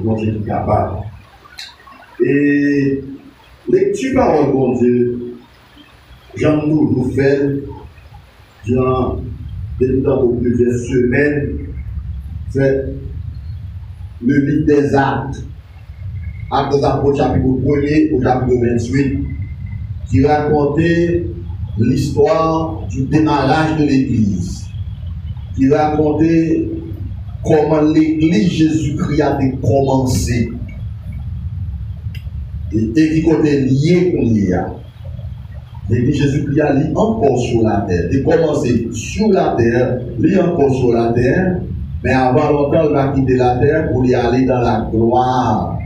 bon Dieu est capable. Et lecture parole, bon Dieu, j'en toujours fait durant plusieurs semaines, c'est le livre des Actes. Actes des Apôtres, chapitre 1er au chapitre 28, qui racontait l'histoire du démarrage de l'Église, qui racontait comment l'Église Jésus-Christ a commencé et qui côté lié qu'on y a. L'Église Jésus-Christ a lié encore sur la terre. Il a commencé sur la terre, lié encore sur la terre, mais avant longtemps, il va quitter la terre pour y aller dans la gloire,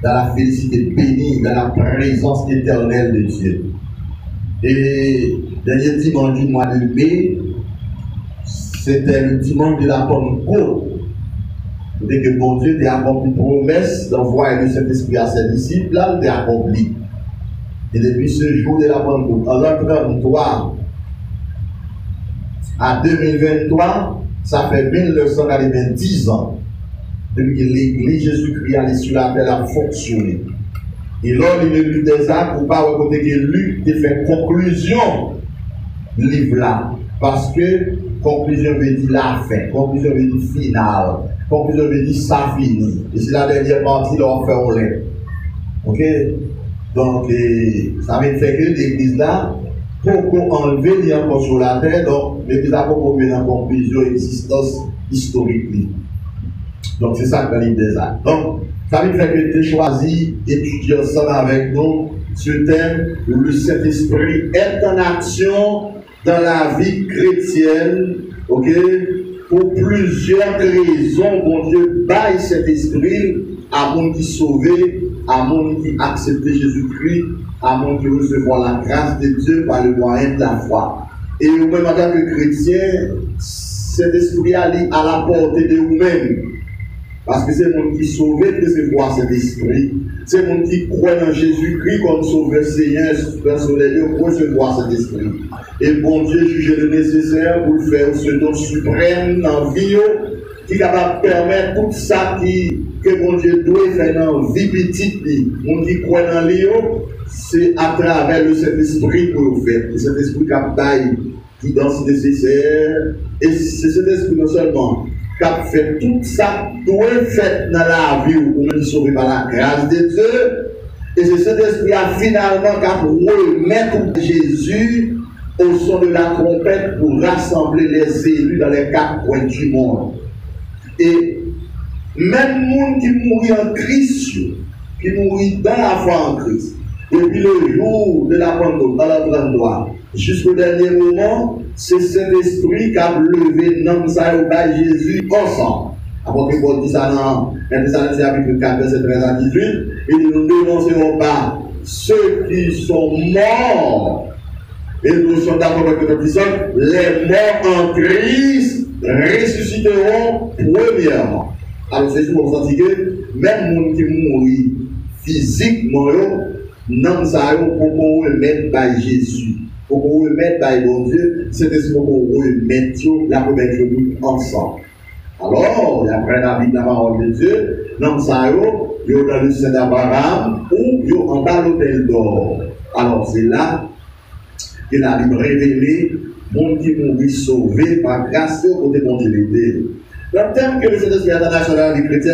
dans la félicité bénie, dans la présence éternelle de Dieu. Et dernier dimanche du mois de mai, c'était le dimanche de la Pentecôte. Dès que bon Dieu a accompli une promesse d'envoyer le Saint-Esprit à ses disciples, là, il a accompli. Et depuis ce jour de la Pentecôte, en l'an 33 à 2023, ça fait 1990 ans depuis que l'Église Jésus-Christ allait sur la terre a fonctionné. Et lors de l'élu des Actes, pour ne pas raconter que Luc a fait conclusion du livre là. Parce que conclusion veut dire la fin, conclusion veut dire finale, conclusion veut dire ça finit. Et c'est la dernière partie, là, on fait au lait. Ok? Donc, ça veut dire que l'église là, pour enlever les encore sur la terre, donc l'église a pour venir en conclusion existence historique. Donc, c'est ça que le livre des Actes. Donc, ça veut dire que tu as choisi d'étudier ensemble avec nous ce thème où le Saint-Esprit est en action dans la vie chrétienne, ok? Pour plusieurs raisons, bon Dieu, baille cet esprit à monde qui sauvé, à monde qui accepté Jésus-Christ, à monde qui recevoir la grâce de Dieu par le moyen de la foi. Et vous-même, en tant que chrétien, cet esprit à la portée de vous-même. Parce que c'est le monde qui sauve de recevoir cet esprit. C'est le monde qui croit en Jésus-Christ comme sauveur Seigneur, personnel, pour recevoir cet esprit. Et bon Dieu juge le nécessaire pour faire ce don suprême dans la vie, qui est capable de permettre tout ça que bon Dieu doit faire dans la vie petite. Le monde qui croit dans lui, c'est à travers le Saint-Esprit pour le faire. Et cet esprit qui danse nécessaire. Et c'est cet esprit non seulement qui a fait tout ça, tout est fait dans la vie où on est sauvé par la grâce de Dieu. Et c'est cet esprit a finalement qui a remettre Jésus au son de la trompette pour rassembler les élus dans les quatre coins du monde. Et même les gens qui mourent en Christ, qui mourent dans la foi en Christ, depuis le jour de la Pentecôte, dans la 33, jusqu'au dernier moment, c'est cet esprit qui a levé nom ça au Jésus ensemble. Après que Paul dit ça dans 1 Thessaloniciens chapitre 4, verset 13 à 18, et nous ne dénoncerons pas ceux qui sont morts. Et nous sommes d'accord avec notre disciples, les morts en Christ ressusciteront premièrement. Alors c'est juste pour vous sentir que même les gens qui mourent physiquement, non, ça pour qu'on remette par Jésus, pour qu'on remette par bon Dieu, c'est pour qu'on remette la première chose ensemble. Alors, après la Bible, la parole de Dieu, non, ça y est dans le sein d'Abraham ou y en bas l'hôtel d'or. Alors, c'est là que la Bible révélée, mon qui mourit sauvé par grâce au côté de Dieu. Dans le terme que le Saint-Esprit international des chrétiens,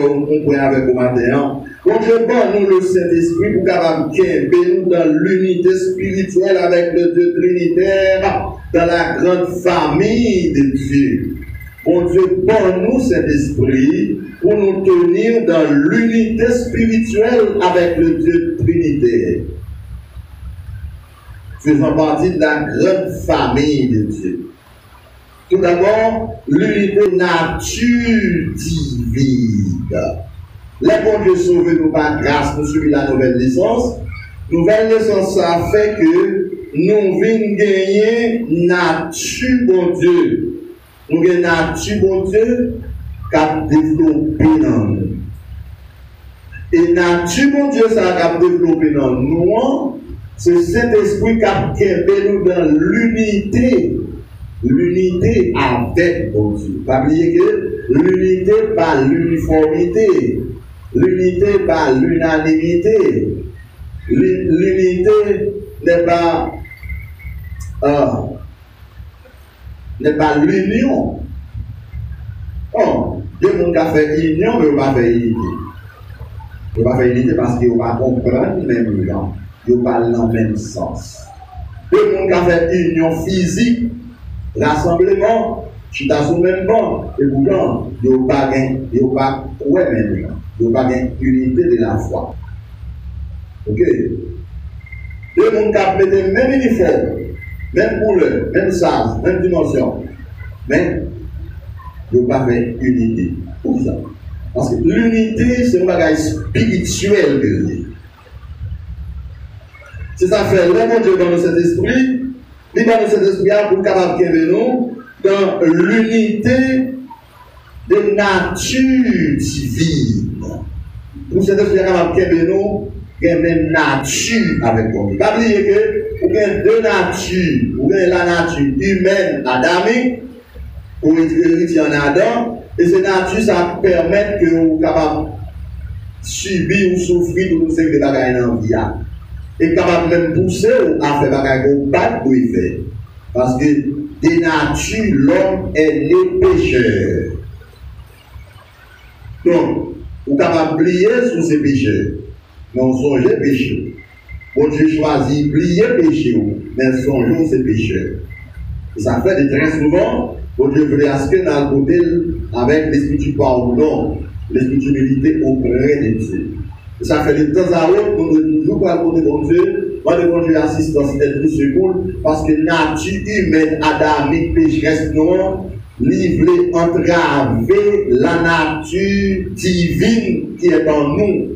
on comprend avec le matin, quand je prends nous le Saint-Esprit pour capable nous dans l'unité spirituelle avec le Dieu trinitaire, dans la grande famille de Dieu. Bon Dieu, prends nous cet esprit pour nous tenir dans l'unité spirituelle avec le Dieu trinitaire. Faisant partie de la grande famille de Dieu. Tout d'abord, l'unité nature divine. Les bons Dieu sauvés nous par grâce pour suivre la nouvelle naissance. Nouvelle naissance, ça fait que nous venons gagner nature bon Dieu. Nous gagnons nature bon Dieu qui a développé dans nous. Et nature bon Dieu, ça a développé dans nous. C'est cet esprit qui a nous dans l'unité. L'unité avec bon Dieu. Pas oublier que l'unité par l'uniformité. L'unité par l'unanimité. L'unité n'est pas l'union. Oh, Dieu n'a fait union, mais il n'a pas fait unité. Il n'a pas fait unité parce qu'il va comprendre le même temps. Il parle dans le même sens. Dieu n'a fait union physique, rassemblement, tu t'as sur le même banc, et pourtant, il n'y a pas même temps. Il n'y a pas unité de la foi. Ok? Deux monde qui mettent le même uniforme, même couleur, même size, même dimension, mais il n'y a pas fait unité. Pour ça. Parce que l'unité, c'est un bagage spirituel. C'est ça fait vraiment Dieu dans cet esprit, il dans cet esprit pour capable de nous dans l'unité de nature divine. Pour cet esprit capable de nous, il y a une nature avec nous. Pas oublier que vous avez deux natures. Vous avez la nature humaine, adamique, ou héritier en Adam, et cette nature, ça permet que vous soyez capable de subir ou souffrir de tout ce que vous avez dans la vie. Et capable même pousser à faire des choses que pas de faire. Parce que de nature, l'homme est né pécheur. Donc, vous êtes capable d'oublier sur ces pécheurs. Non, songez péché. Bon Dieu choisit d'oublier péché, mais songez ces pécheurs. Et ça fait très souvent, bon Dieu voulait aspirer dans le côté avec l'esprit du pardon, l'esprit d'humilité auprès de Dieu. Et ça fait de temps à autre, nous devons toujours pas le côté de Dieu, moi de Dieu assistance d'être secours, parce que la nature humaine, adamique, pécheresse, non, livrée, entraver la nature divine qui est en nous.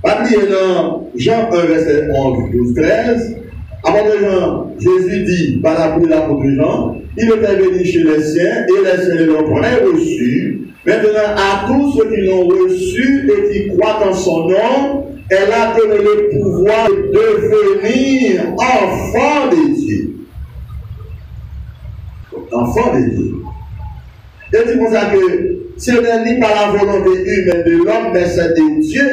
Pas oublier dans Jean 1, verset 11, 12, 13, avant de Jean, Jésus dit, par la pluie de l'apôtre Jean, il était venu chez les siens, et les siens ne l'ont pas reçu. Maintenant, à tous ceux qui l'ont reçu et qui croient en son nom, elle a donné le pouvoir de devenir enfant de Dieu. Enfant de Dieu. Et c'est pour ça que ce n'est ni par la volonté humaine de l'homme, mais c'est de Dieu.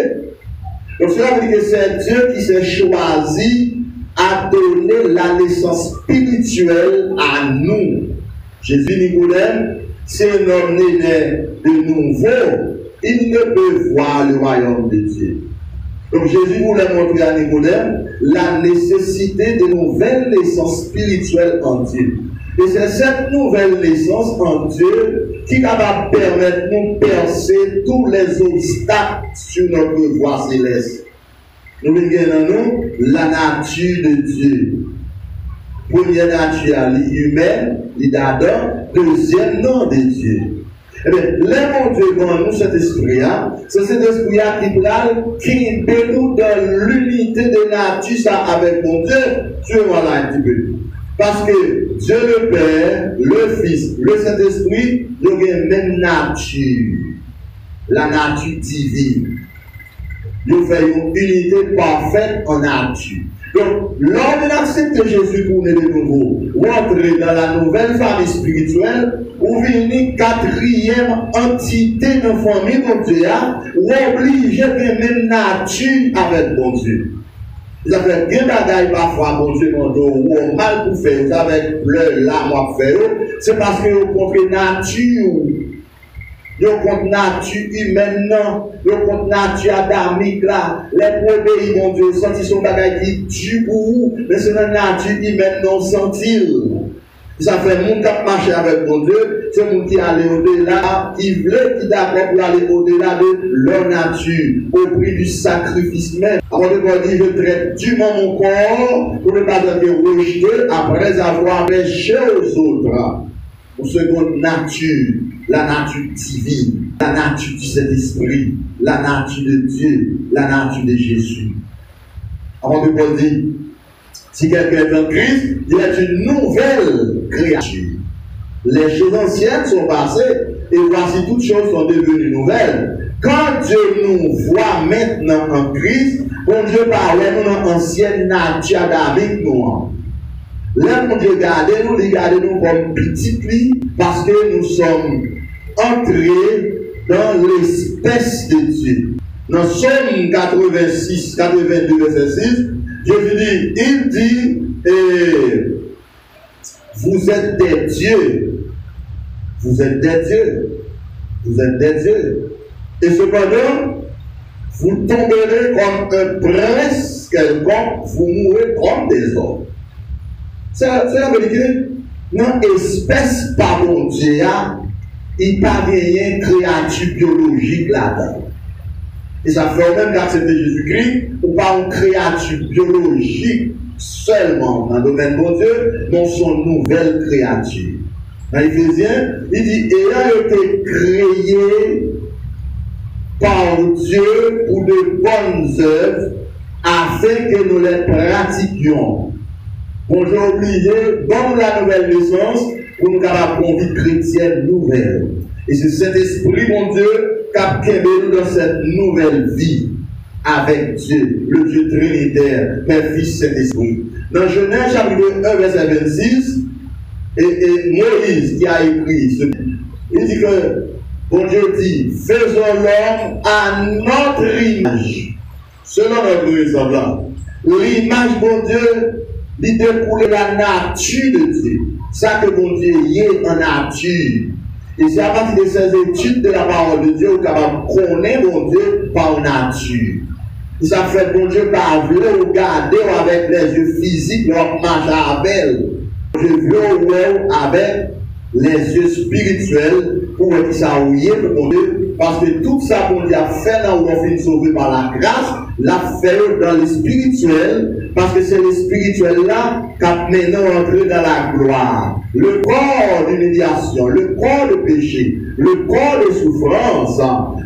Donc cela veut dire que c'est Dieu qui s'est choisi à donner la naissance spirituelle à nous. Jésus Nicodème, c'est un homme né de nouveau, il ne peut voir le royaume de Dieu. Donc Jésus voulait montrer à Nicodème la nécessité de nouvelle naissance spirituelle en Dieu. Et c'est cette nouvelle naissance en Dieu qui va permettre de nous percer tous les obstacles sur notre voie céleste. Nous avons la nature de Dieu. Première nature humaine, l'Adam, deuxième nom de Dieu. Eh bien, les Dieu dans nous, cet esprit-là, c'est cet esprit-là qui peut nous dans l'unité de nature ça, avec mon Dieu. Suivez-moi là un petit peu. Parce que Dieu le Père, le Fils, le Saint-Esprit, ils ont la même nature. La nature divine. Ils ont fait une unité parfaite en nature. Donc, lors de l'accepter Jésus pour nous de nouveau, ou entrer dans la nouvelle famille spirituelle, ou venir quatrième entité de famille de Dieu, ou obligé de même nature avec mon Dieu. Ça fait bien bagaille parfois, mon Dieu, mon dos, ou mal pour faire, vous avez le là, moi, faire, c'est parce que vous comprenez nature. Yo contre nature humaine, yo contre nature adamique là, les premiers, mon Dieu, senti son bagage qui tue pour vous, mais c'est la nature humaine non sentie. Ça fait mon cap marcher avec mon Dieu, c'est mon qui allait au-delà, qui voulait, qui d'accord pour aller au-delà de leur nature, au prix du sacrifice même. Avant de dire, je traite dûment mon corps pour ne pas être rejeté après avoir péché aux autres. Pour seconde nature, la nature divine, la nature du Saint-Esprit, la nature de Dieu, la nature de Jésus. Avant de dire, si quelqu'un est en Christ, il est une nouvelle créature. Les choses anciennes sont passées et voici toutes choses sont devenues nouvelles. Quand Dieu nous voit maintenant en Christ, bon Dieu parle nous dans l'ancienne nature adamique nous. Là, mon Dieu, regardez-nous comme petits plis parce que nous sommes entrés dans l'espèce de Dieu. Dans Somme 86, 82, verset 6, Jésus dit, il dit, vous êtes des dieux. Vous êtes des dieux. Vous êtes des dieux. Et cependant, vous tomberez comme un prince quelconque, vous mourrez comme des hommes. C'est la vérité. Dans l'espèce par mon Dieu, il n'y a pas de créature biologique là-dedans. Et ça fait même qu'accepter Jésus-Christ, ou pas une créature biologique seulement dans le domaine de Dieu, mais son nouvelle créature. Dans Éphésiens, il dit, ayant été créé par Dieu pour de bonnes œuvres, afin que nous les pratiquions. Bon, j'ai oublié, dans la nouvelle naissance, pour nous avoir une vie chrétienne nouvelle. Et c'est cet esprit, mon Dieu, qui a nous dans cette nouvelle vie avec Dieu, le Dieu trinitaire, Père, Fils, Saint-Esprit. Dans Genèse chapitre 1, verset 26, et Moïse qui a écrit ce il dit que, bon Dieu dit, faisons l'homme à notre image, selon notre ressemblance. L'image, bon Dieu, il découle la nature de Dieu. Ça que bon Dieu y est en nature. Et c'est à partir de ces études de la parole de Dieu qu'on connaît mon Dieu par nature. Et ça fait bon Dieu par vouloir regarder avec les yeux physiques, leur marche avec. Je veux avec les yeux spirituels pour que ça ouille mon Dieu. Parce que tout ça qu'on a fait dans où on finit sauvé par la grâce, l'a fait dans le spirituel, parce que c'est le spirituel là qui a maintenant entré dans la gloire. Le corps d'humiliation, le corps de péché, le corps de souffrance,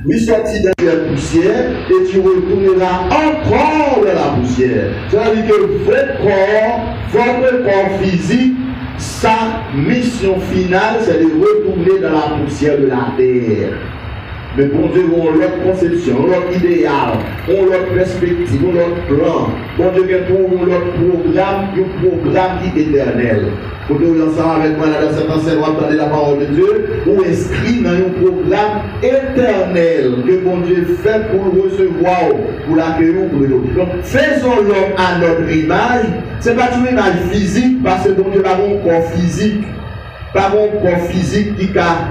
lui sorti de la poussière et tu retourneras encore de la poussière. C'est-à-dire que votre corps physique, sa mission finale, c'est de retourner dans la poussière de la terre. Mais bon Dieu, on a l'autre conception, on a l'autre idéal, on a l'autre perspective, on a l'autre plan. Bon Dieu, on a l'autre programme, un programme qui est éternel. Pour nous, ensemble avec moi, dans cet enseignement, entendre la parole de Dieu, on inscrit dans un programme éternel que bon Dieu fait pour recevoir, pour l'accueillir, pour le Donc, faisons l'homme à notre image. Ce n'est pas une image physique, parce que bon Dieu n'a pas un corps physique. Pas un corps physique qui a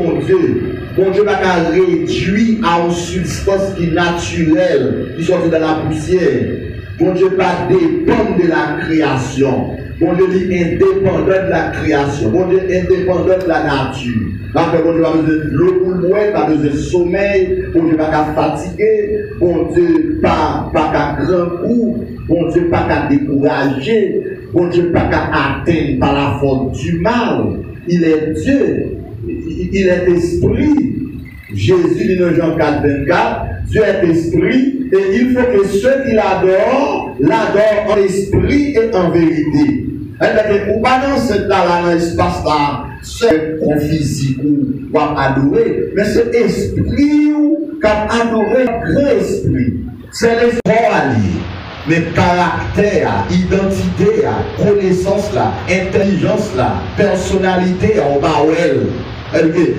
mon Dieu. Bon Dieu n'a qu'à réduire à une substance qui est naturelle, qui sort de la poussière. Bon Dieu pas dépendre de la création. Bon Dieu dit indépendant de la création. Bon Dieu indépendant de la nature. Donc bon Dieu n'a pas besoin de l'eau pour le moins, pas besoin de sommeil. Bon Dieu pas qu'à fatiguer. Bon Dieu pas qu'à grand coup. Bon Dieu pas qu'à décourager. Bon Dieu pas qu'à atteindre par la force du mal. Il est Dieu. Il est esprit. Jésus dit dans Jean 4, 24, Dieu est esprit et il faut que ceux qui l'adorent en esprit et en vérité. Ou pas dans cet espace-là, c'est en physique ou adorer, mais c'est esprit qui a adoré le grand esprit. C'est l'esprit allié. Mais caractère, identité, connaissance, intelligence, personnalité, on va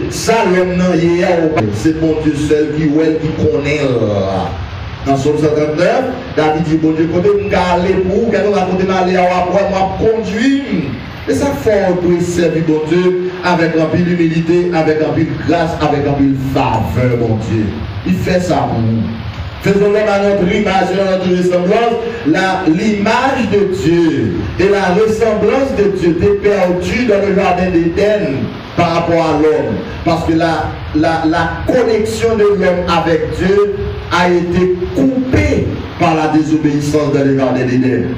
ça, l'homme n'a c'est mon Dieu seul qui connaît. Dans Somme 139, David dit, bon Dieu, côté nous aller pour, quand on va côté aller à moi conduire. Et ça fait pour servir bon Dieu avec un peu d'humilité, avec un peu de grâce, avec un peu de faveur, mon Dieu. Il fait ça pour nous. Faisons-le à notre image et à notre ressemblance. L'image de Dieu et la ressemblance de Dieu est perdue dans le jardin d'Éden par rapport à l'homme. Parce que la connexion de l'homme avec Dieu a été coupée par la désobéissance dans le jardin d'Éden.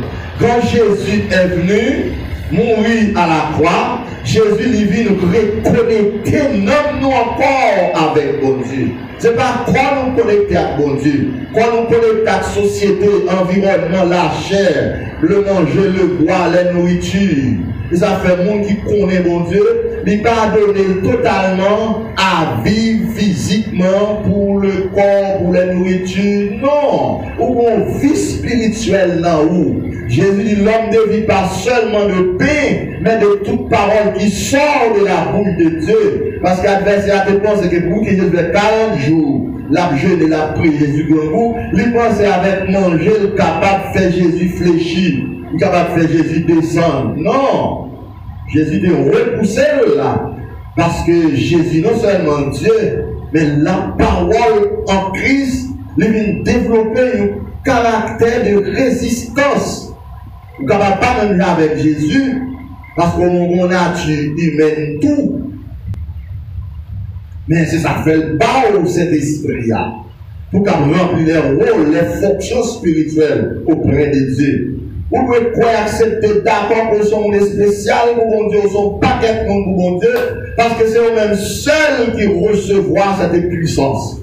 Quand Jésus est venu mourir à la croix, Jésus lui vient nous reconnecter, nous encore avec bon Dieu. Ce n'est pas quoi nous connecter avec bon Dieu, quoi nous connecter avec la société, l'environnement, la chair, le manger, le boire, la nourriture. Et ça fait monde qui connaît mon Dieu, il pas donné totalement à vivre physiquement pour le corps, pour la nourriture. Non, ou une vie spirituelle là où Jésus dit l'homme ne vit pas seulement de pain, mais de toute parole qui sort de la bouche de Dieu. Parce qu'adversaire te pense que pour qui Jésus fait 40 jours, la jeûne, la prière Jésus grand goût, il pense avec manger, il est capable de faire Jésus fléchir, il est capable de faire Jésus descendre. Non! Jésus est repoussé là. Parce que Jésus, non seulement Dieu, mais la parole en Christ, il vient développer un caractère de résistance. Vous ne pouvez pas même avec Jésus, parce qu'on a nature humaine tout. Mais c'est ça fait le bas au Saint-Esprit. Pour qu'on remplisse les rôles, les fonctions spirituelles auprès de Dieu. Vous pouvez croire accepter d'accord pour son monde spécial pour mon Dieu, son paquet de monde pour mon Dieu, parce que c'est eux-mêmes seuls qui recevront cette puissance.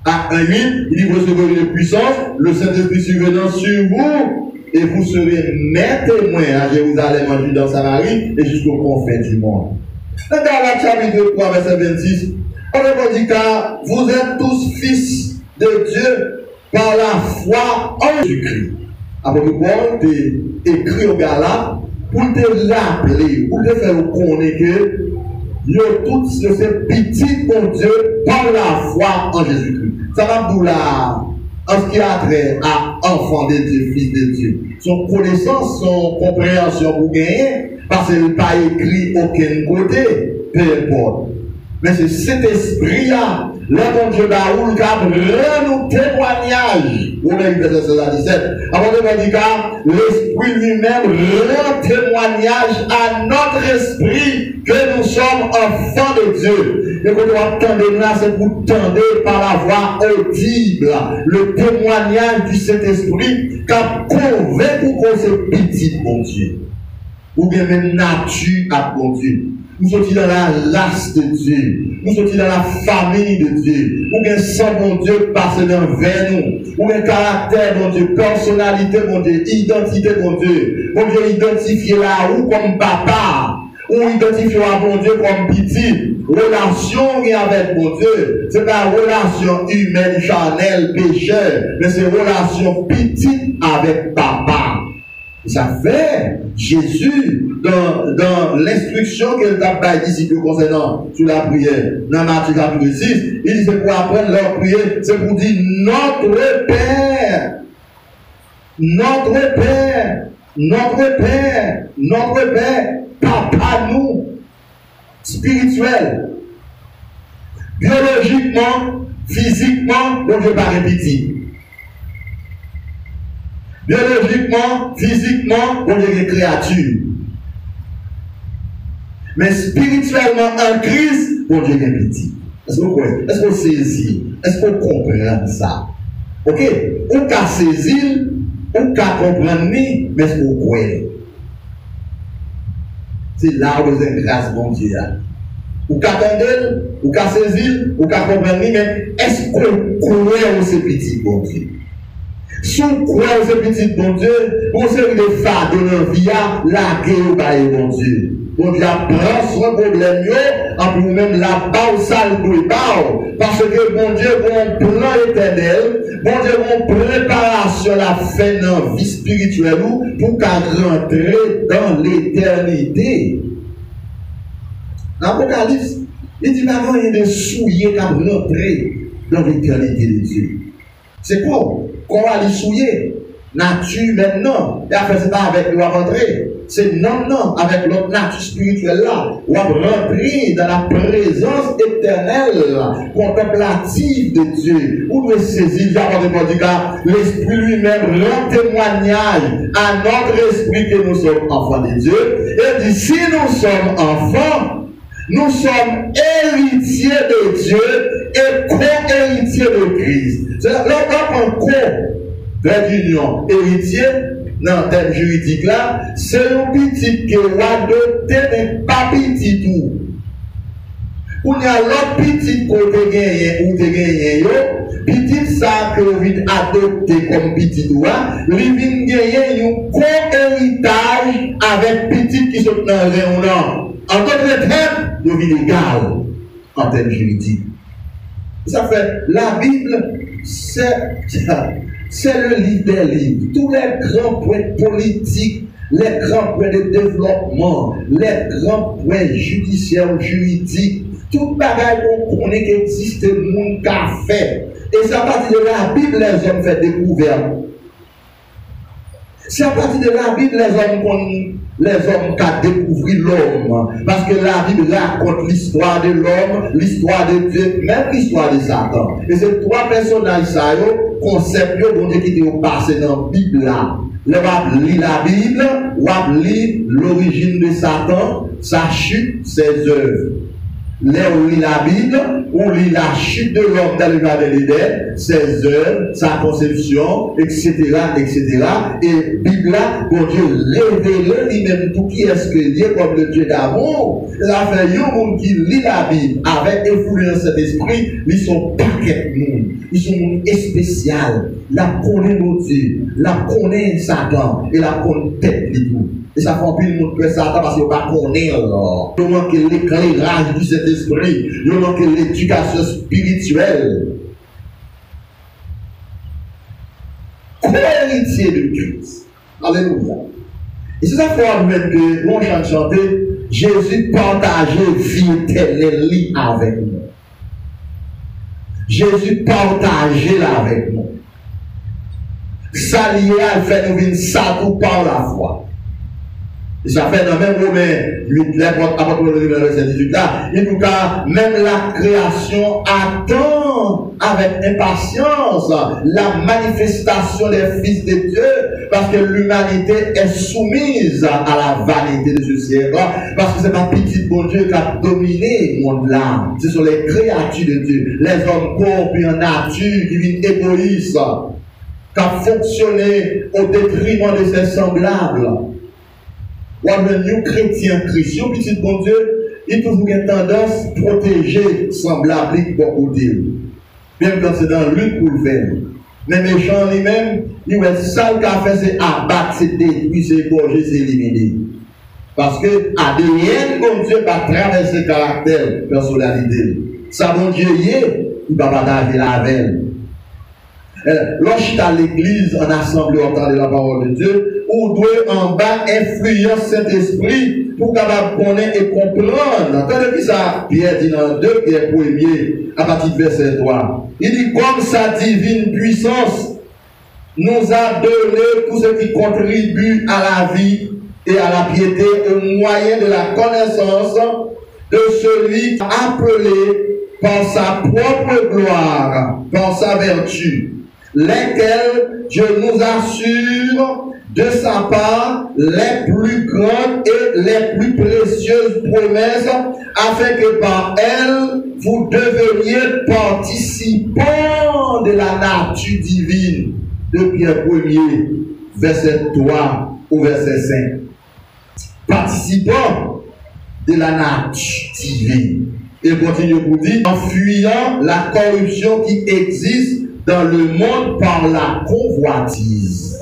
À 1 8, il dit vous recevrez une puissance, le Saint-Esprit survenant sur vous, et vous serez mes témoins à Jérusalem, en Judée, dans Samarie, et jusqu'aux confins du monde. Dans Galates chapitre 3, verset 26, on nous dit car vous êtes tous fils de Dieu par la foi en Jésus-Christ. Après Paul t'a écrit au Galates pour te rappeler, pour te faire connaître que nous tous ces petits pour Dieu par la foi en Jésus-Christ. Ça va nous là, en ce qui a trait à enfant de Dieu, fils de Dieu. Son connaissance, son compréhension pour gagner, parce qu'il n'a pas écrit aucun côté, peu importe. Mais c'est cet esprit-là, le bon Dieu Baoul, qui a rendu témoignage. Au même verset 16 à 17. Avant de dire que l'esprit lui-même rend témoignage à notre esprit que nous sommes enfants de Dieu. Et quand on entend là, c'est pour tendre par la voix audible le témoignage du Saint-Esprit qui a convaincu qu'on se petit, mon Dieu. Ou bien même nature à mon Dieu. Nous sommes dans la race de Dieu. Nous sommes dans la famille de Dieu. Ou bien sang, mon Dieu, passe vers nous. Ou bien caractère, mon Dieu, personnalité, mon Dieu, identité, mon Dieu. Mon Dieu, identifié là ou comme papa. Ou identifié à mon Dieu comme petit. Relation avec mon Dieu. Ce n'est pas relation humaine, charnelle, pécheur. Mais c'est relation petite avec papa. Ça fait Jésus dans l'instruction qu'il a donné aux disciples concernant sur la prière. Dans Matthieu chapitre 6, il dit c'est pour apprendre leur prière, c'est pour dire notre Père, notre Père, notre Père, notre Père, Papa nous, spirituel, biologiquement, physiquement, donc je ne vais pas répéter. Biologiquement, physiquement, on est des créatures. Mais spirituellement, en Christ, on est des petits. Est-ce que vous croyez? Est-ce qu'on saisit? Est-ce qu'on comprend ça? Ok? On peut saisir, on peut comprendre, mais est-ce qu'on croit? C'est là où vous êtes grâce, mon Dieu. Ou qu'à attendre, ou qu'à saisir, ou qu'à comprendre, mais est-ce qu'on croit ces petits, mon Dieu? Si on croit aux petits, bon Dieu, on série de fardeaux dans la vie, la guerre au bail, bon Dieu. Bon Dieu, prend son problème, en plus même la bas sale de bas. Parce que bon Dieu, bon plan éternel, bon Dieu, bon préparation la fin dans la vie spirituelle pour qu'elle rentre dans l'éternité. L'Apocalypse, il dit pas rien de souiller qu'à rentrer dans l'éternité de Dieu. C'est quoi? Qu'on va les souiller. Nature maintenant. Et après, c'est pas avec nous à rentrer. C'est non, avec notre nature spirituelle là. On va rentrer dans la présence éternelle, contemplative de Dieu. On doit saisir, l'esprit lui-même rend témoignage à notre esprit que nous sommes enfants de Dieu. Et dit, si nous sommes enfants, nous sommes héritiers de Dieu et co-héritiers de Christ. C'est là qu'on co d'union héritier dans le terme juridique là, c'est un petit qui va doter de pas petit tout. On y a l'autre petit côté gagné ou te gagné petit ça que vous adopter comme petit doigt, lui vient gagner un co-héritage avec petit qui sont dans le réunion. En d'autres termes, nous vivons égal en termes juridiques. Ça fait, la Bible, c'est le livre des livres. Tous les grands points politiques, les grands points de développement, les grands points judiciaires, juridiques, tout bagage qu'on connaît qui existe, le monde qu'a fait. Et c'est à partir de la Bible les hommes font découverte. C'est à partir de la Bible les hommes qui découvrent l'homme. Parce que la Bible raconte l'histoire de l'homme, l'histoire de Dieu, même l'histoire de Satan. Et ces trois personnages, ça, concept, bon Dieu qui est passé dans la Bible là. On lit la Bible, on lit l'origine de Satan, sa chute, ses œuvres. Là, on lit la Bible, on lit la chute de l'homme dans le jardin d'Éden, ses œuvres, sa conception, etc., etc. Et la Bible là, bon Dieu révèle lui-même tout qui est-ce que Dieu comme le Dieu d'amour. Ça fait un monde qui lit la Bible avec influence de cet esprit, ils sont paquet de monde. Ils sont monde spécial. La connaît nos Dieu, la connaît Satan, et la connaît tête de tout. Et ça fait plus de monde que Satan parce qu'il ne pas connaître. Il manque l'éclairage de cet esprit. Il manque l'éducation spirituelle. Co-héritier de Christ. Alléluia. Et c'est ça qu'il faut admettre que mon chant chanter, Jésus partageait vie éternelle avec nous. Jésus partageait là avec nous. Ça lié à faire nous venir ça tout par la foi. Et ça fait dans le même moment, 8, apôtre le verset 18 là, il nous a même la création attend avec impatience la manifestation des fils de Dieu, parce que l'humanité est soumise à la vanité de ce siècle, parce que c'est pas petit bon Dieu qui a dominé le monde là. Ce sont les créatures de Dieu, les hommes corrompus en nature, qui viennent égoïstes, qui ont fonctionné au détriment de ses semblables. Nous chrétiens, chrétiens, petit bon Dieu, il a toujours une tendance à protéger semblable beaucoup d'eux. Même quand c'est dans lutte pour le faire. Mais méchant lui-même, il va être ça qu'il a fait, c'est abattre, c'est détruire, c'est égorger, c'est éliminer. Parce que ADN, bon Dieu, va traverser le caractère, personnalité. Ça, bon Dieu, il va partager la veille. Lorsque à l'église, en assemblée, on entend la parole de Dieu, ou doit en bas influence cet esprit pour capable connaître et comprendre. Entendez ça, Pierre dit dans 2 Pierre 1er, à partir du verset 3. Il dit, comme sa divine puissance nous a donné tout ce qui contribue à la vie et à la piété au moyen de la connaissance de celui appelé par sa propre gloire, par sa vertu, lesquels Dieu nous assure de sa part les plus grandes et les plus précieuses promesses, afin que par elles vous deveniez participants de la nature divine. De Pierre 1er, verset 3 au verset 5. Participants de la nature divine. Et continue pour dire, en fuyant la corruption qui existe dans le monde par la convoitise.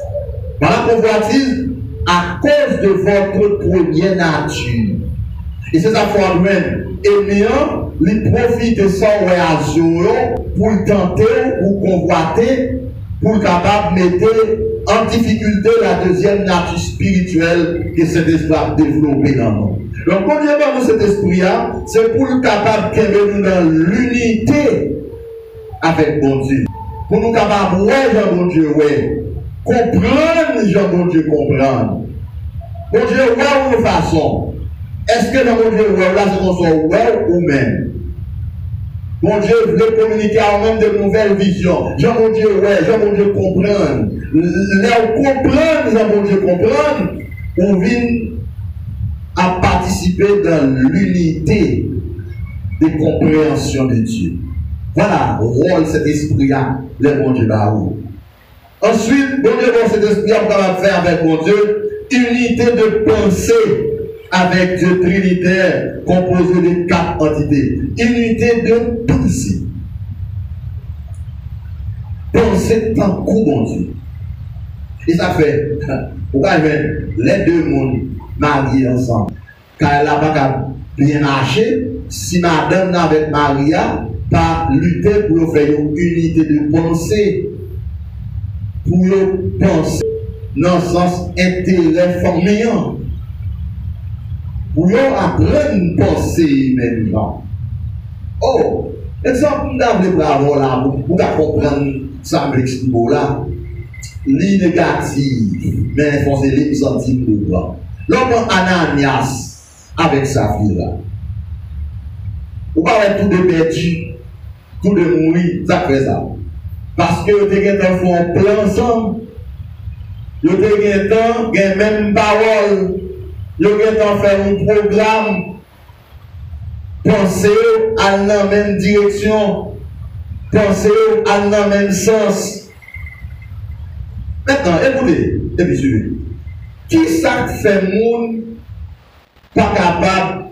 Par la convoitise, à cause de votre première nature. Et c'est ça qu'il faut même. Aimant, il profite de son réaction pour le tenter, pour convoiter, pour capable de mettre en difficulté la deuxième nature spirituelle que cet esprit a développé dans nous. Donc, quand on a cet esprit-là, c'est pour le capable de nous dans l'unité avec bon Dieu. Pour nous capables, ouais, Jean bon Dieu, ouais. Comprendre, Jean bon Dieu, comprendre. Bon Dieu, ouais, ou de façon. Est-ce que Jean bon Dieu, ouais, là, c'est qu'on soit ouais ou même? Bon Dieu veut communiquer à même de nouvelles visions. Jean bon Dieu, ouais, Jean bon Dieu, comprendre. Là, comprendre, Jean bon Dieu, comprendre, on vient à participer dans l'unité de compréhension de Dieu. Voilà, rôle cet esprit-là, le bon Dieu baou. Ensuite, bon Dieu, cet esprit-là, on va faire avec mon Dieu, unité de pensée avec Dieu trinitaire, composé de 4 entités. Unité de pensée. Pensée tant coup, bon Dieu. Et ça fait, pourquoi les deux mondes mariés ensemble. Car elle n'a pas bien marché si madame avec Maria pas lutter pour faire une unité de pensée, pour penser dans le sens intérêt forméant, pour apprendre à penser maintenant. Oh, Exemple, nous avons bravo là, pour comprendre ça, là, l'innégative, mais il faut se les sentir pour toi. L'homme Ananias, avec sa fille là, ou pas tout de perdu, tout de mourir, ça fait ça. Parce que vous avez un plan ensemble, vous avez une même parole, vous avez fait un programme, pensez à la même direction, pensez à la même sens. Maintenant, écoutez, et puis suivez. Qui ça fait monde pas capable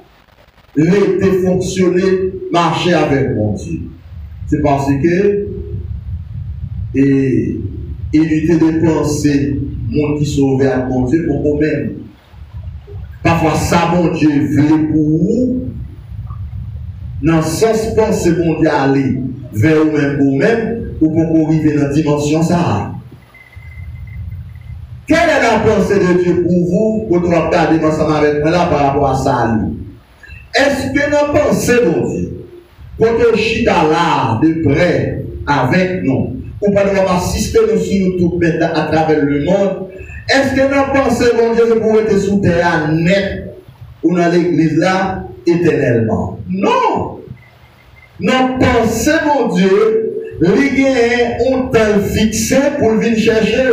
de fonctionner, marcher avec mon Dieu? C'est parce que et éviter de penser monde qui sauvé à mon Dieu pour vous-même. Parfois, ça, mon Dieu, veut pour vous, dans le sens penser mon Dieu aller vers vous-même pour vous-même, ou pour arriver dans la dimension ça. Quelle est la pensée de Dieu pour vous, quand vous regardez ensemble avec moi là par rapport à ça? Est-ce que nous pensons, mon Dieu, quand vous chita là, de près, avec nous, ou pas nous assister nous sur YouTube maintenant à travers le monde, est-ce que nous pensons, mon Dieu, que vous être sous terre net ou dans l'église là éternellement? Non! Nous pensons, mon Dieu, il y a un temps fixé pour venir chercher.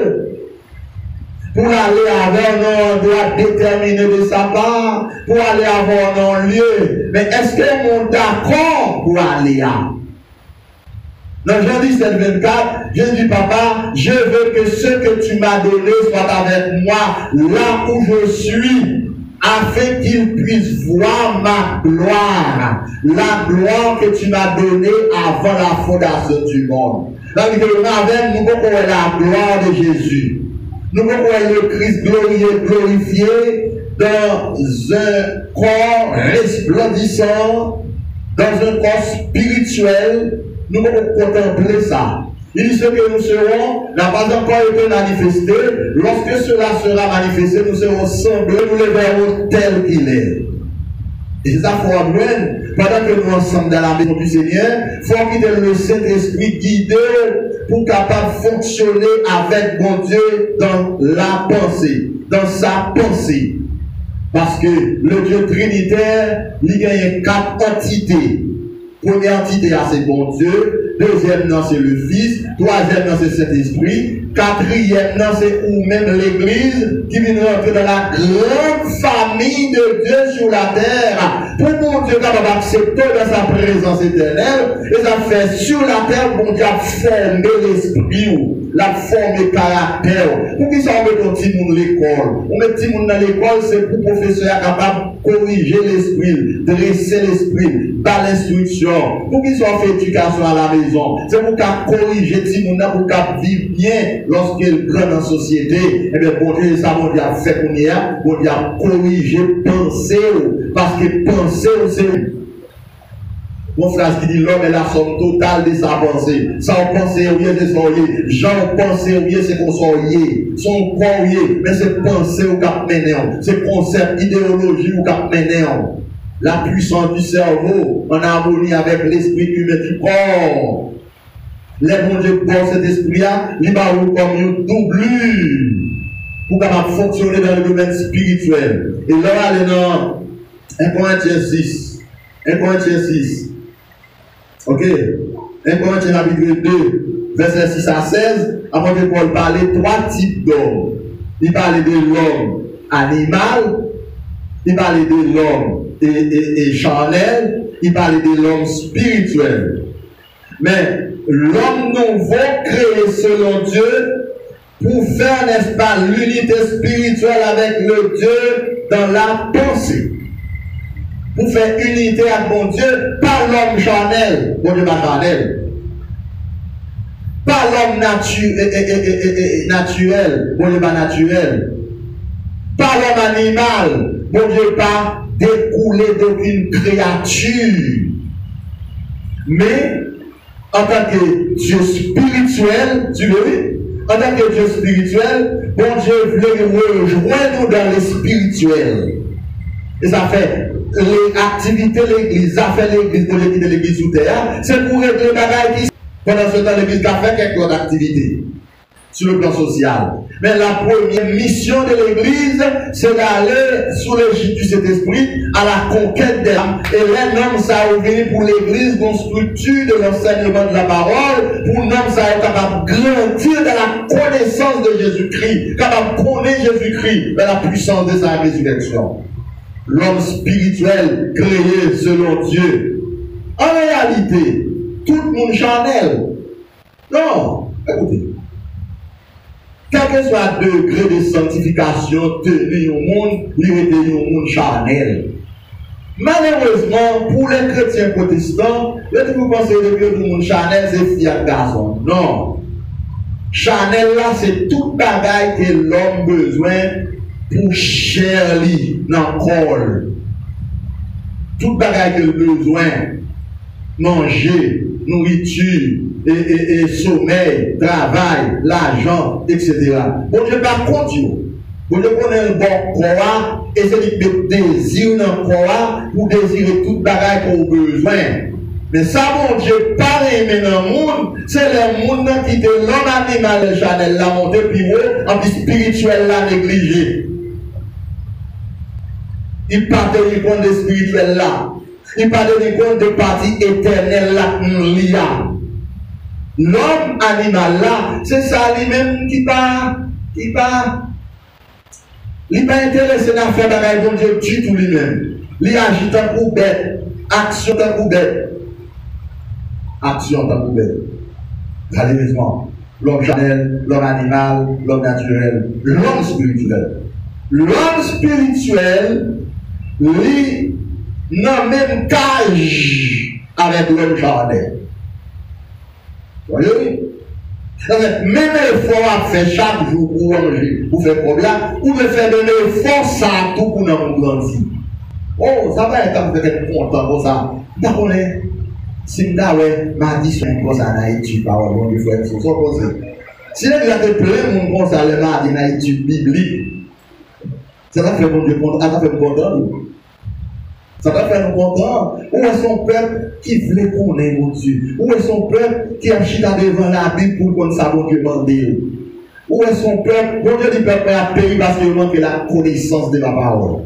Pour aller avoir un endroit déterminé de sa part, pour aller avoir un lieu. Mais est-ce que nous sommes d'accord pour aller là? Dans Jean 17, 24, je dis, papa, je veux que ce que tu m'as donné soit avec moi là où je suis, afin qu'il puisse voir ma gloire, la gloire que tu m'as donnée avant la fondation du monde. Donc, nous pouvons la gloire de Jésus. Nous voyons le Christ glorifié dans un corps resplendissant, dans un corps spirituel. Nous pouvons contempler ça. Il dit ce que nous serons n'a pas encore été manifesté. Lorsque cela sera manifesté, nous serons semblés, nous le verrons tel qu'il est. Et c'est ça qu'il faut apprendre. Pendant que nous sommes dans la maison du Seigneur, il faut quitter le Saint-Esprit guidé pour capable fonctionner avec mon Dieu dans la pensée, dans sa pensée. Parce que le Dieu trinitaire, il y a 4 entités. Première entité, c'est mon Dieu. Deuxième, c'est le Fils. Troisième, c'est Saint-Esprit. Quatrième, c'est ou même l'Église qui vient rentrer dans la grande famille de Dieu sur la terre. Pour mon Dieu capable d'accepter dans sa présence éternelle, et ça fait sur la terre, mon Dieu a formé l'esprit, la forme et caractère. Pour qui ça on met ton petit monde à l'école? On met petit monde dans l'école, c'est pour le professeur capable de corriger l'esprit, dresser l'esprit, par l'instruction. Pour qu'ils soient fait éducation à la maison. C'est pour qu'on corrige petit monde, pour qu'on vive bien lorsqu'il grand dans la société. Et bien, bon Dieu, ça, mon Dieu a fait pour nous, bon Dieu a corrigé, penser, parce que penser, c'est. Mon frère qui dit l'homme est la somme totale de sa pensée. Sans penser, oui, c'est son yé. Jean penser, oui, c'est qu'on soit yé. Son corps, oui, mais c'est penser au cap ménéon. C'est concept, idéologie au cap ménéon. La puissance du cerveau en harmonie avec l'esprit humain du corps. Les bons Dieu pour cet esprit-là, il va comme une doublure pour capable fonctionner dans le domaine spirituel. Et là, allez dans 1 Corinthiens 6. 1 Corinthiens 6. Ok? 1 Corinthiens chapitre 2, verset 6 à 16, après que Paul parlait 3 types d'hommes. Il parlait de l'homme animal, il parlait de l'homme et charnel, il parlait de l'homme spirituel. Mais l'homme nouveau créé selon Dieu pour faire, n'est-ce pas, l'unité spirituelle avec le Dieu dans la pensée. Pour faire unité avec mon Dieu, pas l'homme charnel, mon Dieu pas charnel. Pas l'homme naturel, mon Dieu pas naturel. Pas l'homme animal, mon Dieu pas découlé d'aucune créature. Mais en tant que Dieu spirituel, tu veux, en tant que Dieu spirituel, bon Dieu voulait rejoindre nous dans le spirituel. Et ça fait l'activité de l'église, ça fait l'église de l'église sous terre, c'est pour régler les bagages qui pendant ce temps l'église a fait quelques autres activités sur le plan social. Mais la première mission de l'église, c'est d'aller sous l'égide du Saint-Esprit à la conquête des âmes. Et les hommes, ça a venu pour l'église, dans structure de l'enseignement de la parole, pour l'homme, ça est capable de grandir dans la connaissance de Jésus-Christ, capable de connaître Jésus-Christ, dans la puissance de sa résurrection. L'homme spirituel créé selon Dieu. En réalité, tout le monde charnel. Non, écoutez. Quel que soit le degré de sanctification tenu au monde, il est au monde charnel. Malheureusement, pour les chrétiens protestants, vous pensez que le monde charnel, c'est fier garçon. Non. Charnel là, c'est toute bagaille que l'homme a besoin pour chercher dans le corps. Toute bagaille qu'il a besoin, manger, nourriture, et sommeil, travail, l'argent, etc. Bon Dieu pas contre vous. Bon Dieu connaît un bon corps et c'est lui qui désire dans le corps pour désirer toute bagaille qu'on a besoin. Mais ça, bon Dieu, pas aimé dans le monde, c'est le monde qui te l'homme animal charnel la montée puis haut, en plus spirituel la négligé. Il part de compte de spirituel là. Il part de compte de partie éternelle là, l'homme animal là, c'est ça lui-même qui pas intéressé à faire bagaille bon Dieu tue tout lui-même. Il agit en pour bête, action en pour bête. Action en pour bête. Malheureusement, l'homme charnel, l'homme animal, l'homme naturel, l'homme spirituel. L'homme spirituel, lui, n'a même cage avec l'homme charnel. Voyez? Même l'effort à faire chaque jour pour manger, pour faire problème, ou de faire un effort ça tout pour nous grandir. Oh, ça va être content pour ça. D'accord, si m'a dit sur un ça dans l'étude, par exemple, il faut être sur son posé. Si il y a des plein de monde comme ça, le m'a dit dans l'étude biblique, ça va faire mon Dieu content, ça va faire content. Ça va faire nous content. Où est son peuple qui voulait connaître mon Dieu? Où est son peuple qui a chita devant la Bible pour qu'on sache mon Dieu demander? Où est son peuple? Mon Dieu dit peuple a péri parce qu'il manque la connaissance de ma parole.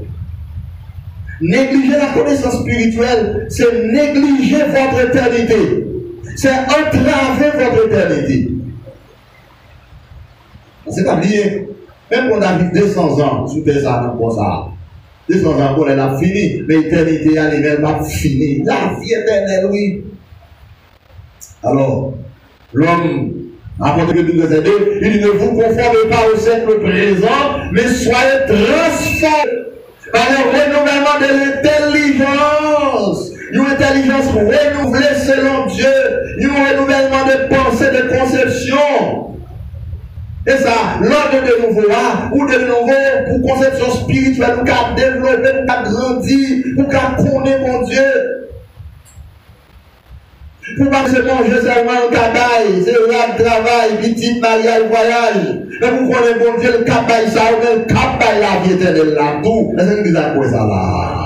Négliger la connaissance spirituelle, c'est négliger votre éternité. C'est entraver votre éternité. C'est pas lié. Même quand on a vécu 200 ans, sous tes armes pour ça. 200 ans, elle a fini, mais l'éternité, elle n'est pas finie. La vie éternelle, oui. Alors, l'homme, apporté que nous nous aidons, il dit ne vous conformez pas au siècle présent, mais soyez transformés par le renouvellement de l'intelligence. Une intelligence renouvelée selon Dieu, un renouvellement de pensée, de conception. Et ça, l'ordre de nouveau là, ou de nouveau pour conception spirituelle, pour qu'à développer, pour qu'à grandir, pour qu'à connaître mon Dieu. Pour pas se manger seulement le cabaye, c'est le travail, petit mariage, voyage. Mais pour connaître mon Dieu, le cabaye, ça, ou le cabaye, la vie éternelle là, tout. Est-ce que vous avez quoi ça là?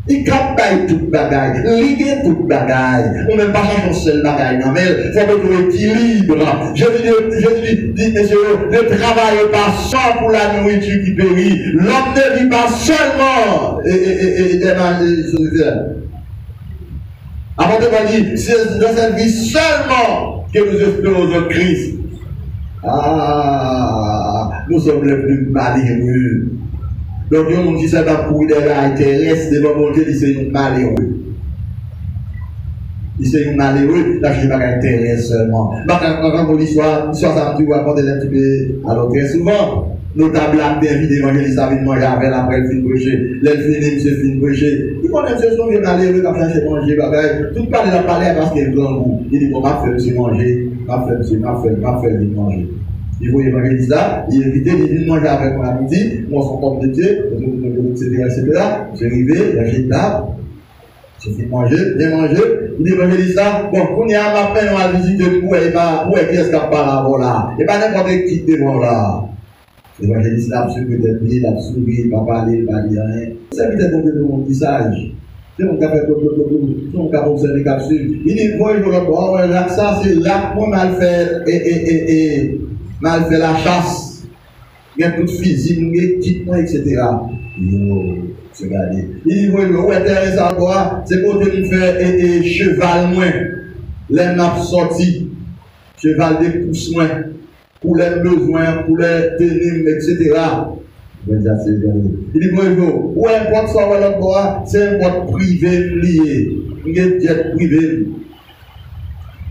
Il cabaye toute bagaille, liguer toute bagaille. On ne même pas changer seul bagaille, non, mais il faut mettre l'équilibre. Je dis, monsieur, ne travaillez pas sans pour la nourriture qui périt. L'homme ne vit pas seulement avant de dire, c'est dans cette vie seulement que nous espérons au Christ. Ah, nous sommes les plus malheureux. Donc, on dit ça va pour des rails terrestres devant mon Dieu, il c'est malheureux. Il c'est malheureux, là je ne vais pas terrestre seulement. Quand on l'histoire, ça me dit, raconter un petit peu, alors très souvent, notable acte d'invite d'évangéliste avec manger avec après le film prêché. Le film, c'est film prêché. Il connaît ce son, il est malheureux, quand il cherche manger, tout parle de la palais parce qu'il est grand goût. Il dit, bon, ma faire monsieur manger, ma faire manger. Il faut évangéliser ça, il éviter de venir manger avec moi à midi, moi son homme de Dieu, etc. J'ai arrivé, j'ai table, j'ai fait manger, bien manger, il évangélise ça, bon, on y a ma peine, on va visiter où est-ce qu'on parle là, et pas n'importe qui devant là. L'évangéliste a absolument peut-être lié, il a souri, il va parler, il va dire rien. C'est peut-être tombé de mon message. C'est mon café, c'est mon café observé capsule. Il dit, moi, je vois, ça, c'est là que moi, mal fait la chasse. Il y a tout physique, équipement, etc. C'est gardé. Il dit, oui, intéressant quoi, c'est pour que nous faire cheval moins. Les maps sortis, cheval des pouces moins, pour les besoins, pour les ténèbres, etc. Il dit, bonjour, ou importe soit l'autre bois, c'est un boîte privé lié. Il y a un jet privé.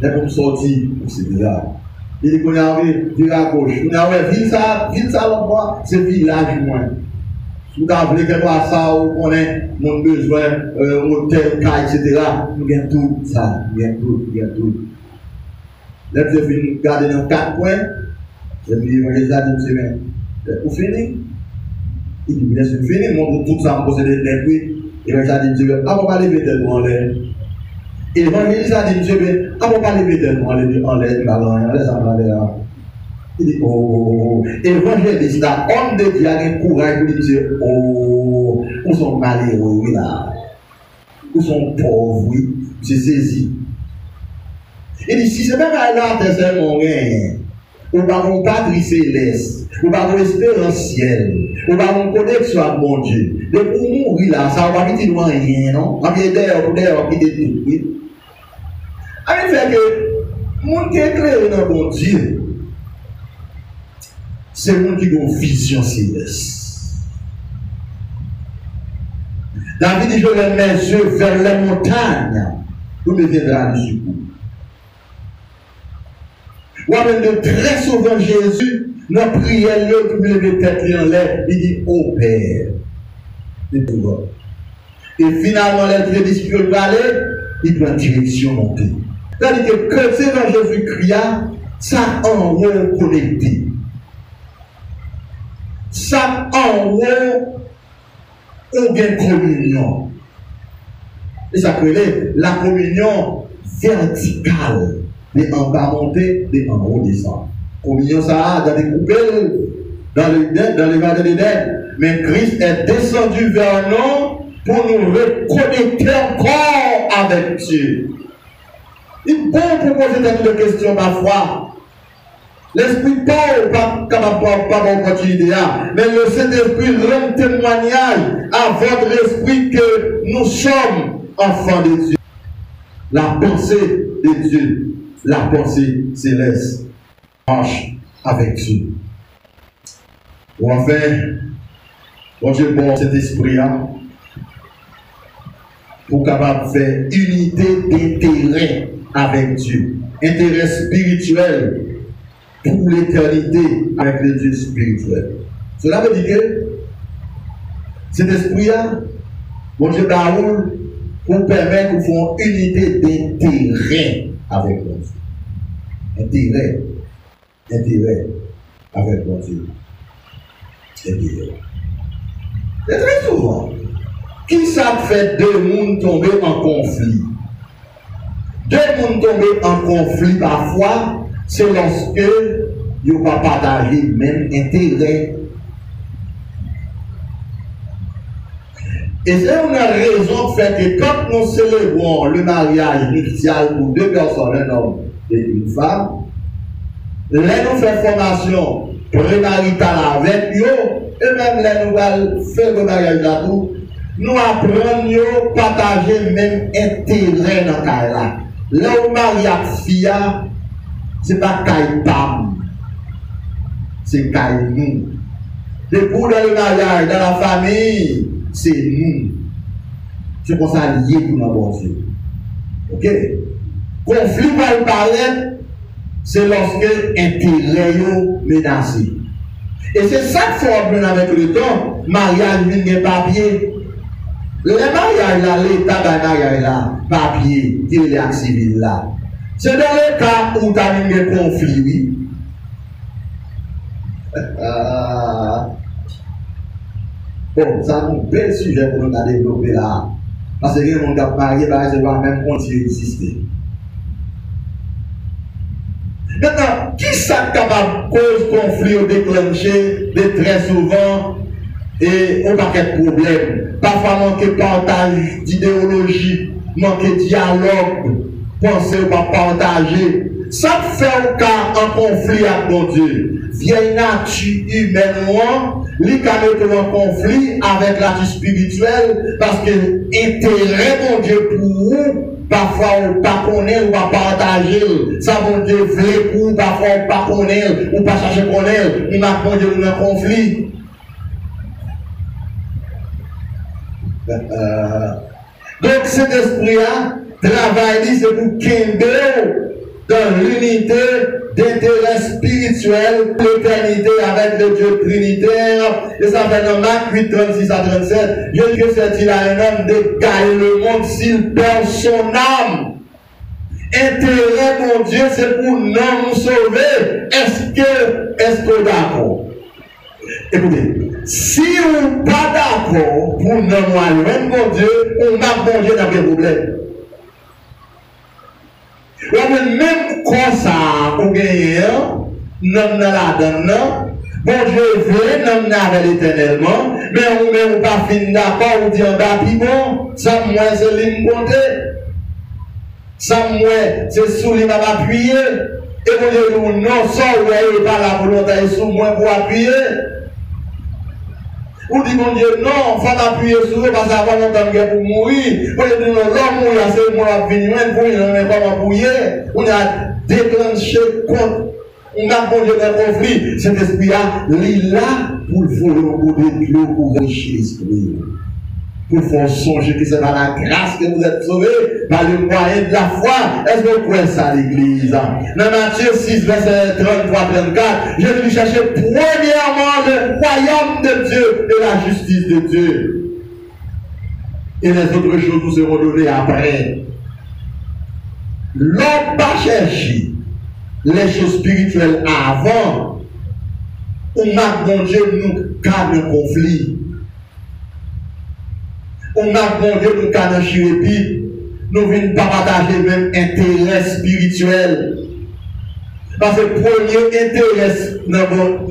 Il y a comme sorti, etc. Il dit qu'on a vu à gauche. On a vu ville ça l'autre bois, c'est village moins. Si vous avez quelque chose ça, vous connaissez mon besoin, hôtel, cas, etc. Nous avons tout ça, nous avons tout. Là, vous avez garder dans 4 points. Je me dis, les adultes, vous finissez. Il dit, bien sûr, fini, montre tout ça, on pose des lettres, et les adultes disent, ah, on va pas lever tête en l'air. Et l'évangéliste a dit, monsieur, ah, on va pas lever tête en l'air, on l'air. Il dit, oh, évangéliste, homme de Dieu a un courage pour dire, oh, nous sommes malheureux, oui, là. Nous sommes pauvres, oui, c'est saisi. Il dit, si c'est même là, c'est seulement rien. Nous avons un Padre céleste, nous avons espérance ciel, nous avons une connexion avec mon Dieu. Et pour mourir là, ça va pas dire rien, non? On vient d'ailleurs, qui est tout, oui. Alors, il fait que, mon qui est éclairé dans mon Dieu, c'est le monde qui a une vision céleste. David dit, je lève mes yeux vers les montagnes, où me viendra le secours. Ou même de très souvent Jésus, dans la prière, pour lever tête en l'air, il dit, ô Père, et finalement, les deux disciples parler, il prend direction montée. C'est-à-dire que chrétien dans Jésus-Christ, ça en haut connecté. Ça en haut, on gagne communion. Et ça crée la communion verticale. De en bas monter, de en haut descendre. Communion ça a dans des coupelles, dans les vallées d'Éden. Mais Christ est descendu vers nous pour nous reconnecter encore avec Dieu. Il est bon pour poser des questions parfois. L'Esprit Paul, pas opportunité, mais le Saint-Esprit rend témoignage à votre esprit que nous sommes enfants de Dieu. La pensée de Dieu. La pensée céleste marche avec Dieu. Ou enfin, bon Dieu, bon cet esprit-là, pour capable de faire unité d'intérêt avec Dieu. Intérêt spirituel pour l'éternité avec le Dieu spirituel. Cela veut dire que cet esprit-là, bon Dieu, pour permettre de faire unité d'intérêt avec mon Dieu. Intérêt avec mon Dieu. Intérêt. Et très souvent, qui ça fait deux mondes tomber en conflit? Deux mondes tomber en conflit parfois, c'est lorsque ils n'ont pas partagé le même intérêt. Et c'est une raison de faire que quand nous célébrons le mariage nuptial pour deux personnes, un homme et une femme, là nous faisons formation prémaritale avec eux, et même là nous allons faire le mariage là tout, nous apprenons à partager le même intérêt dans le cas là. Là où mariage fille, ce n'est pas caille pam, c'est caille nous. Et pour dans le mariage, dans la famille, c'est nous. C'est pour ça lié pour notre bon Dieu. Ok? Conflit va paraître, c'est lorsque intérêt est menacé. Et c'est ça qu'il faut apprendre avec le temps. Mariage, il n'y a pas papier. Le mariage là, l'état de mariage là, papier, qui est l'acte civil là. C'est dans le cas où tu as un conflit, oui. Bon, ça c'est un bel sujet pour nous développer là. Parce que les gens qui sont mariés, ils ne vont même continuer d'exister. Maintenant, qui ça capable de cause conflit ou déclencher de très souvent et au paquet de problèmes? Parfois manquer partage d'idéologie, manquer dialogue, penser ou pas partager. Ça fait un cas en conflit avec mon Dieu. Vieille nature humaine, lui qui a en conflit avec la nature spirituelle, parce que intérêt mon Dieu pour vous, parfois on ne pas connaître ou pas partager. Ça mon Dieu voulait pour vous, parfois on ne pas connaître ou pas chercher connaître. Il m'a demandé un conflit. Donc cet esprit-là, travail, c'est pour Kinder dans l'unité d'intérêt spirituel, l'éternité avec le Dieu trinitaire. Et ça fait dans Marc 8, 36 à 37. Je dis que c'est-il à un homme de gagner le monde s'il perd son âme. Intérêt, mon Dieu, c'est pour nous sauver. Est-ce que d'accord? Écoutez, si on n'est pas d'accord pour nous loin, mon Dieu, on a bon Dieu dans des problèmes. Même comme ça, on gagne, nous la donne, bon Dieu veut, nous n'avons l'éternellement, mais on ne pas fin d'accord, on dit en bas, puis bon, ça moi c'est l'immonté, ça moi c'est sous l'imam appuyé, et on dit non, ça ouais, pas la volonté, sous moi pour appuyer. Ou dit mon Dieu, non, il faut appuyer sur eux parce qu'avant longtemps pour mourir. Vous dites non, l'homme mourir, c'est moi qui venir, pour il n'en est pas mourir. On a déclenché contre, on a bon Dieu dans le conflit. Cet esprit-là, il est là pour le voler, pour enrichir l'esprit. Pour faire songer que c'est par la grâce que vous êtes sauvés, par le moyen de la foi. Est-ce que vous croyez ça, l'Église? Dans Matthieu 6, verset 33-34, je vais chercher premièrement le royaume de Dieu et la justice de Dieu. Et les autres choses nous seront données après. L'homme pas chercher les choses spirituelles avant. On a bon Dieu nous cadre un conflit. On a demandé nous cadre chirépi, nous venons pas partager le même intérêt spirituel. Parce que le premier intérêt dans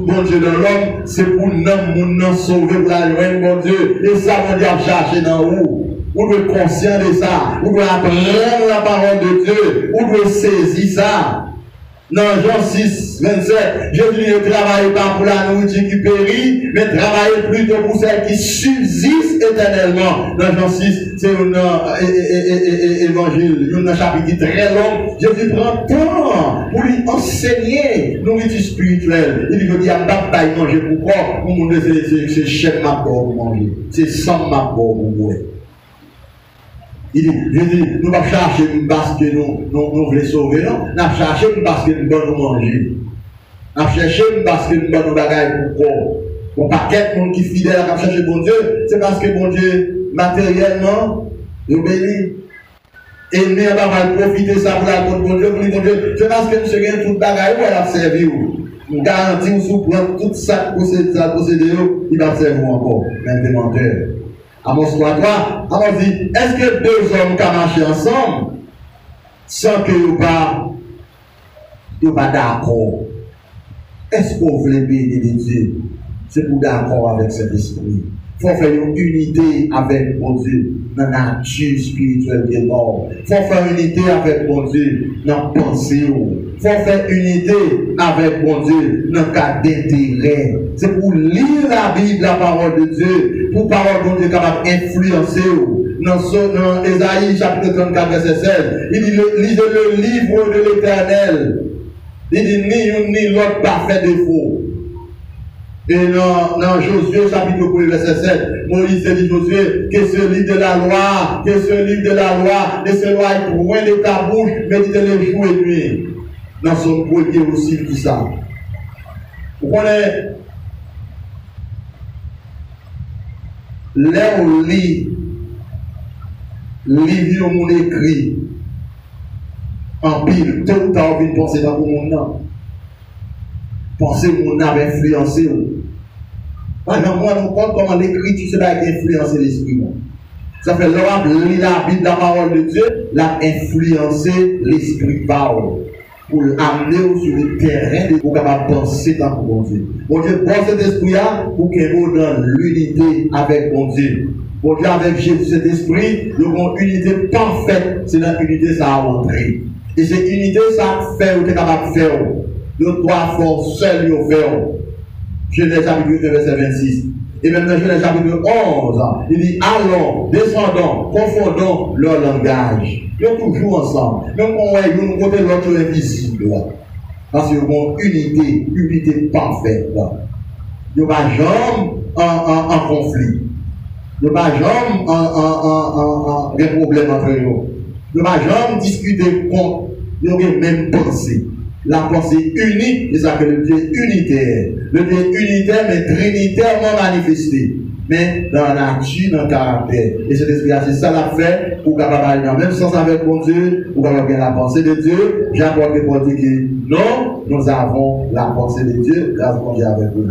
bon Dieu de l'homme, c'est pour nous sauver pour la loin de bon Dieu. Et ça, on doit chercher dans vous. Vous devez être conscient de ça. Vous devez apprendre la parole de Dieu. Vous devez saisir ça. Dans Jean 6, 27, Jésus ne travaille pas pour la nourriture qui périt, mais travaille plutôt pour celle qui subsiste éternellement. Dans Jean 6, c'est un évangile, un chapitre très long. Jésus prend temps pour lui enseigner nourriture spirituelle. Il veut dire, bataille manger pour quoi? Pour nous c'est chef ma pour manger. C'est sans ma pour boire. Il dit, nous ne pas chercher parce que nous voulons sauver, non. Nous ne chercher parce que nous voulons manger. Nous chercher parce que nous voulons bagaille pour quoi. Bon paquet de monde qui est fidèle à chercher bon Dieu, c'est parce que bon Dieu, matériellement, il obéit. Et nous avons profité de ça pour la compte bon Dieu, pour bon Dieu. C'est parce que nous sommes tout bagaille pour la servir. Nous garantissons sous prendre tout ça procédé, il va servir encore, l'implémentaire. Amos 3.3, Amos dit, est-ce que deux hommes qui marchent ensemble sans que vous ne pas d'accord? Est-ce qu'on veut bénir Dieu? C'est pour d'accord avec cet esprit. Il faut faire une unité avec mon Dieu dans la nature spirituelle qui est morte. Il faut faire une unité avec mon Dieu dans la pensée. Il faut faire unité avec mon Dieu dans le cas d'intérêt. C'est pour lire la Bible, la parole de Dieu, pour parole de Dieu capable d'influencer. Dans Ésaïe chapitre 34, verset 16, il dit lisez le livre de l'Éternel. Il dit ni l'un ni l'autre pas fait défaut. Et dans Josué chapitre 1, verset 7, Moïse dit Josué, que ce livre de la loi, ne se loie point de ta bouche, médite-le jour et nuit. Dans son premier aussi, tout ça. Vous connaissez, là où lit, livre où on écrit, en pile, tout le temps, on penser dans le monde. Penser que mon âme influencé. Par exemple, moi, je compte comment l'écriture, c'est là qui influence l'esprit. Ça fait l'homme lit la Bible, la parole de Dieu, l'a influencé l'esprit parole. pour l'amener sur le terrain pour capable penser dans bon Dieu. Bon Dieu, bon cet esprit pour qu'il nous donne l'unité avec bon Dieu. Bon Dieu, avec Jésus, cet esprit, nous avons une unité parfaite. C'est dans l'unité ça a rentré. Et cette unité, ça fait ou tu es capable de faire. Nous trois forces seuls nous faire. Genèse chapitre 2, verset 26. Et même dans Genèse chapitre 11, il dit allons, descendons, confondons leur langage. Ils sont toujours ensemble. Même quand on nous côté l'autre invisible. Parce qu'ils ont une unité parfaite. Ils n'ont pas jamais en conflit. Ils n'ont pas jamais des problèmes entre eux. Ils n'ont pas jamais discuté contre. Ils ont même pensé. La pensée unique, c'est ça que le Dieu unitaire. Le Dieu unitaire, mais trinitairement manifesté. Mais dans la nature, dans le caractère. Et cet esprit, c'est ça l'a fait pour capable aller dans le même sens avec mon Dieu, pour capable bien la pensée de Dieu. J'apporte pour dire que non, nous avons la pensée de Dieu grâce à Dieu avec nous.